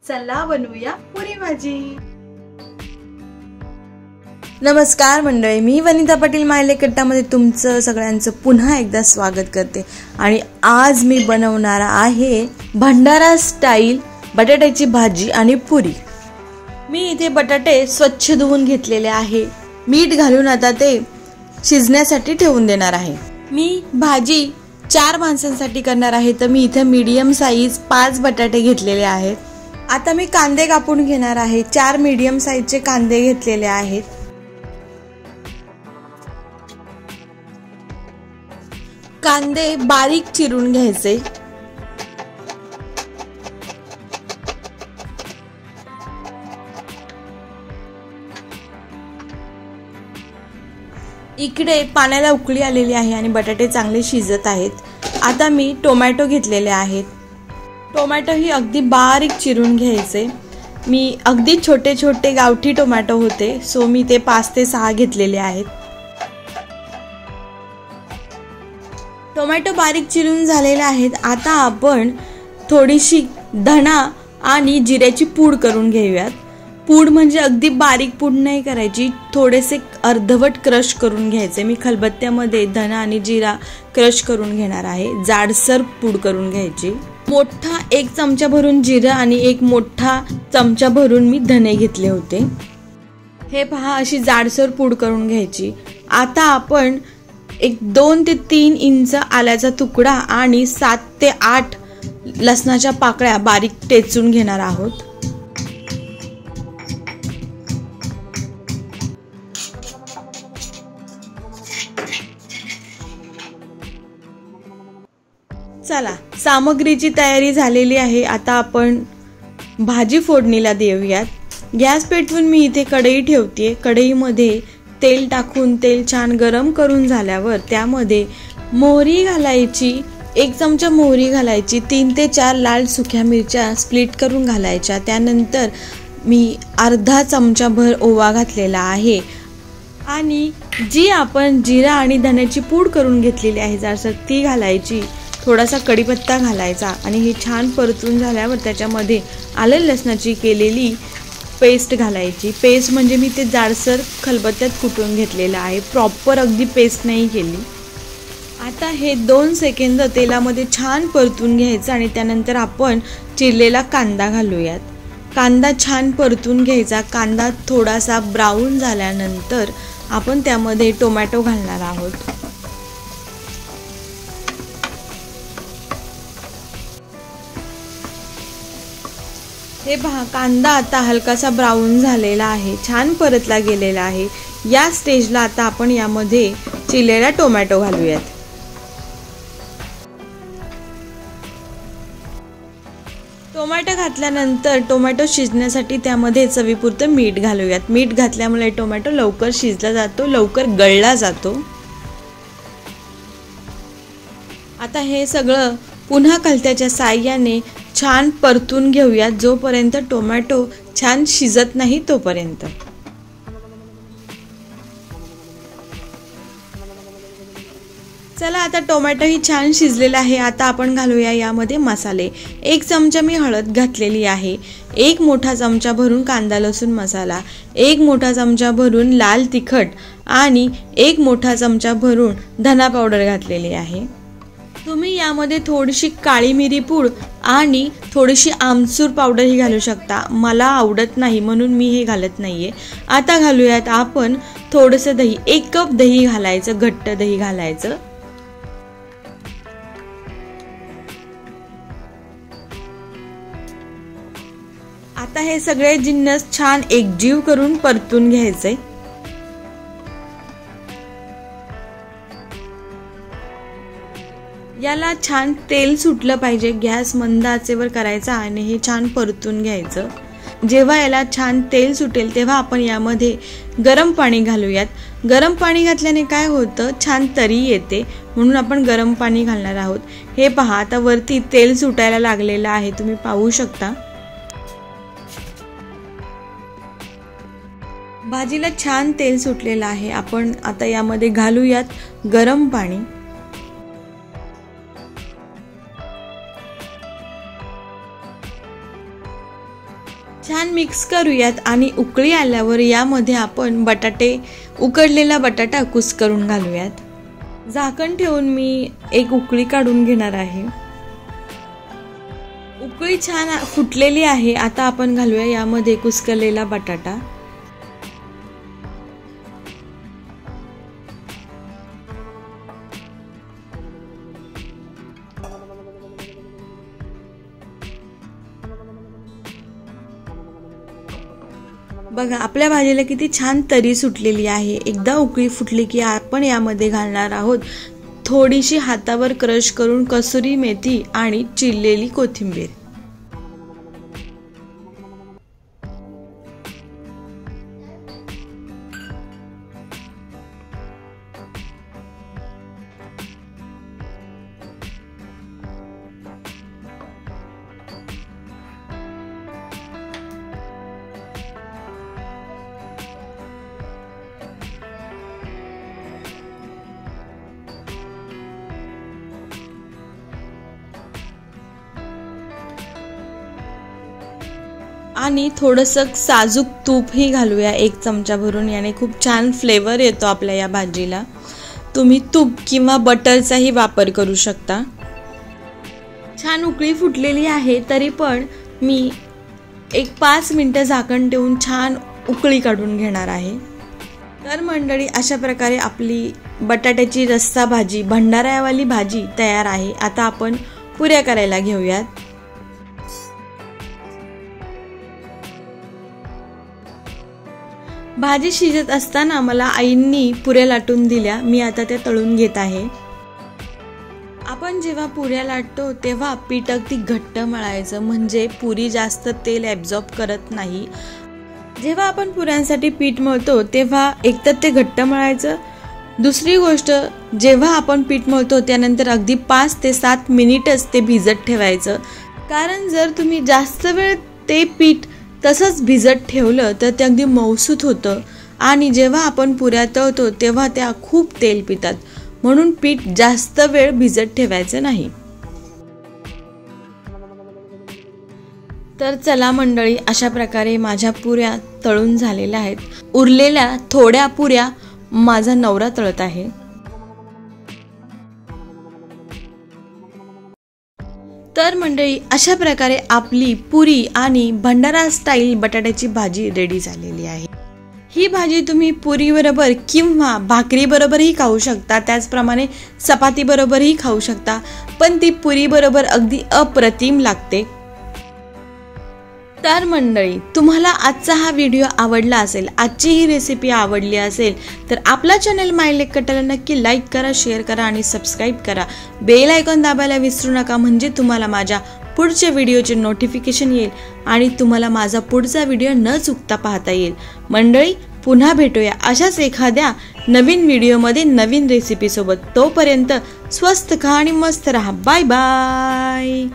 चला बनवूया पुरी भाजी। नमस्कार मंडळी, मी वनिता पाटील मायले कट्टामध्ये तुमचं सगळ्यांचं पुन्हा एकदा स्वागत करते। आणि आज मी बनवणार आहे भंडारा स्टाईल बटाट्याची भाजी आणि पुरी। मी इथे बटाटे स्वच्छ धुवून घेतलेले आहे, मीठ घालून आता ते शिजण्यासाठी ठेवून देणार आहे। मी भाजी 4 माणसांसाठी करणार आहे, तर मी इथे मीडियम साईज 5 बटाटे घेतलेले आहेत। आता मी कांदे कापून घेणार आहे, 4 मीडियम साईजचे कांदे घेतलेले आहेत। कांदे बारीक चिरून घ्यायचे। इकडे पाण्याला उकळी आलेली आहे आणि बटाटे चांगले शिजत आहेत। आता मी टोमॅटो घेतलेले आहेत, टोमॅटो ही अगदी बारीक चिरून घ्यायचे। मी अगदी छोटे छोटे गावठी टोमॅटो होते, सो मी ते 5 ते 6 घेतलेले आहेत। टोमॅटो बारीक चिरून झालेले आहेत। आता आपण थोडीशी धणा आणि जिऱ्याची पूड करून घेऊयात। पूड म्हणजे अगदी बारीक पूड नाही करायची, थोडेसे अर्धवट क्रश करून घ्यायचे। मी खलबत्त्यामध्ये धणा आणि जिरा क्रश करून घेणार आहे, जाडसर पूड करून घ्यायची। मोठा 1 चमचा भरून जिरा आणि 1 मोठा चमचा भरून मी धणे घेतले होते। हे पहा, अशी जाडसर पूड करून घ्यायची। आता आपण 2 ते 3 इंच आल्याचा तुकडा आणि 7 ते 8 लसणाच्या पाकळ्या बारीक टेचून घेणार आहोत। चला, सामग्रीची तयारी झालेली आहे। आता आपण भाजी फोडणीला देऊयात। गॅस पेटवून मी इथे कढई ठेवते। कढईमध्ये तेल टाकून तेल छान गरम करून झाल्यावर त्यामध्ये मोहरी घालायची, 1 चमचा मोहरी घालायची, 3 ते 4 लाल सुक्या मिरच्या स्प्लिट करून घालायच्या। त्यानंतर मी अर्धा चमचा भर ओवा घातलेला आहे आणि जी आपण जिरा आणि धण्याची पूड करून घेतलेली आहे जाडसर, ती घालायची। थोडासा कढीपत्ता घालायचा आणि हे छान परतून झाल्यावर त्याच्यामध्ये आलं लसणाची केलेली पेस्ट घालायची। पेस्ट म्हणजे मी ते जाडसर खलबत्त्यात कुटून घेतलेलं आहे, प्रॉपर अगदी पेस्ट नाही केली। आता हे 2 सेकंद तेलामध्ये छान परतून घ्यायचं आणि त्यानंतर आपण चिरलेला कांदा घालूयात। कांदा छान परतून घ्यायचा। कांदा थोडासा ब्राऊन झाल्यानंतर आपण त्यामध्ये टोमॅटो घालणार आहोत। हे पहा, कांदा आता हलकासा ब्राऊन झालेला आहे, छान परतला गेलेला आहे। या स्टेजला आता आपण यामध्ये चिरलेला टोमॅटो घालूयात। टोमॅटो घातल्यानंतर टोमॅटो शिजण्यासाठी त्यामध्ये चवीपुरतं मीठ घालूयात। मीठ घातल्यामुळे टोमॅटो लवकर शिजला जातो, लवकर गळला जातो। आता हे सगळं पुन्हा कलत्याच्या साहाय्याने छान परतून घेऊयात, जोपर्यंत टोमॅटो छान शिजत नाही तोपर्यंत। चला, आता टोमॅटो ही छान शिजलेला आहे। आता आपण घालूया यामध्ये मसाले। 1 चमचा मी हळद घातलेली आहे, 1 मोठा चमचा भरून कांदा लसूण मसाला, 1 मोठा चमचा भरून लाल तिखट आणि 1 मोठा चमचा भरून धना पावडर घातलेली आहे। तुम्ही यामध्ये थोडीशी काळी मिरी पूड आणि थोडीशी आमचूर पावडर ही घालू शकता। मला आवडत नाही म्हणून मी हे घालत नाहीये। आता घालूयात आपण थोडंसं दही, 1 कप दही घालायचं, घट्ट दही घालायचं। आता हे सगळे जिन्नस छान एकजीव करून परतून घ्यायचे। याला छान तेल सुटलं पाहिजे। गॅस मंद आचेवर करायचा आणि हे छान परतून घ्यायचं। जेव्हा याला छान तेल सुटेल तेव्हा आपण यामध्ये गरम पाणी घालूयात। गरम पाणी घातल्याने काय होतं, छान तरी येते, म्हणून आपण गरम पाणी घालणार आहोत। हे पहा, आता वरती तेल सुटायला लागलेलं आहे, तुम्ही पाहू शकता। भाजीला छान तेल सुटलेलं आहे। आपण आता यामध्ये घालूयात गरम पाणी। छान मिक्स करूयात आणि उकळी आल्यावर यामध्ये आपण उकडलेला बटाटा कुस्करून घालूयात। झाकण ठेवून मी एक उकळी काढून घेणार आहे। उकळी छान फुटलेली आहे। आता आपण घालूया यामध्ये कुस्करलेला बटाटा। बघा आपल्या भाजीला किती छान तरी सुटलेली आहे। एकदा उकळी फुटली की आपण यामध्ये घालणार आहोत थोडीशी हातावर क्रश करून कसुरी मेथी आणि चिरलेली कोथिंबीर। आणि थोडंसं साजूक तूपही घालूया 1 चमचा भरून। याने खूप छान फ्लेवर येतो आपल्या या भाजीला। तुम्ही तूप किंवा बटरचाही वापर करू शकता। छान उकळी फुटलेली आहे तरी पण मी 5 मिनिटं झाकण ठेवून छान उकळी काढून घेणार आहे। तर मंडळी अशा प्रकारे आपली बटाट्याची रस्सा भाजी भंडाऱ्यावाली भाजी तयार आहे। आता आपण पुऱ्या करायला घेऊयात। भाजी शिजत असताना मला आईंनी पुऱ्या लाटून दिल्या। मी आता त्या तळून घेत आहे। आपण जेव्हा पुऱ्या लाटतो तेव्हा पीठ अगदी घट्ट मळायचं म्हणजे पुरी जास्त तेल ॲब्झॉर्ब करत नाही। जेव्हा आपण पुऱ्यांसाठी पीठ मळतो तेव्हा एकतर ते घट्ट मळायचं, दुसरी गोष्ट जेव्हा आपण पीठ मळतो त्यानंतर अगदी 5 ते 7 मिनिटच ते भिजत ठेवायचं। कारण जर तुम्ही जास्त वेळ ते पीठ तसंच भिजत ठेवलं तर ते अगदी मऊसूत होतं आणि जेव्हा आपण पुऱ्या तळतो तेव्हा त्या खूप तेल पितात, म्हणून पीठ जास्त वेळ भिजत ठेवायचं नाही। तर चला मंडळी अशा प्रकारे माझ्या पुऱ्या तळून झालेल्या आहेत। उरलेल्या थोड्या पुऱ्या माझा नवरा तळत आहे। तर मंडळी अशा प्रकारे आपली पुरी आणि भंडारा स्टाईल बटाट्याची भाजी रेडी झालेली आहे। ही भाजी तुम्ही पुरी बरोबर किंवा भाकरी बरोबरही खाऊ शकता, त्याचप्रमाणे चपाती बरोबरही खाऊ शकता, पण ती पुरी बरोबर अगदी अप्रतिम लागते। तर मंडळी तुम्हाला आजचा हा व्हिडिओ आवडला असेल, आजची ही रेसिपी आवडली असेल तर आपला चॅनल माय लेक कटाला नक्की लाईक करा, शेअर करा आणि सबस्क्राईब करा। बेल आयकॉन दाबायला विसरू नका म्हणजे तुम्हाला माझ्या पुढच्या व्हिडिओचे नोटिफिकेशन येईल आणि तुम्हाला माझा पुढचा व्हिडिओ न चुकता पाहता येईल। मंडळी पुन्हा भेटूया अशाच एखाद्या नवीन व्हिडिओमध्ये नवीन रेसिपी सोबत। तोपर्यंत स्वस्त खा आणि मस्त रहा। Bye bye.